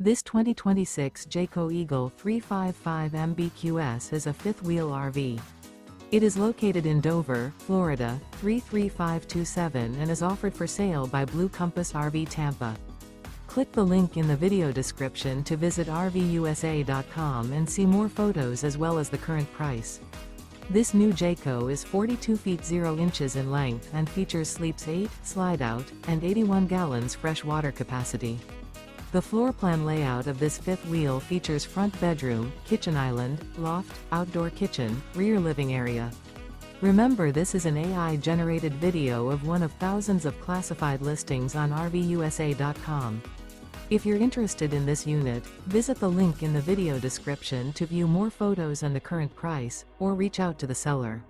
This 2026 Jayco Eagle 355 MBQS is a fifth-wheel RV. It is located in Dover, Florida, 33527 and is offered for sale by Blue Compass RV Tampa. Click the link in the video description to visit RVUSA.com and see more photos as well as the current price. This new Jayco is 42 feet 0 inches in length and features sleeps 8, slide-out, and 81 gallons fresh water capacity. The floor plan layout of this fifth wheel features front bedroom, kitchen island, loft, outdoor kitchen, rear living area. Remember, this is an AI-generated video of one of thousands of classified listings on RVUSA.com. If you're interested in this unit, visit the link in the video description to view more photos and the current price, or reach out to the seller.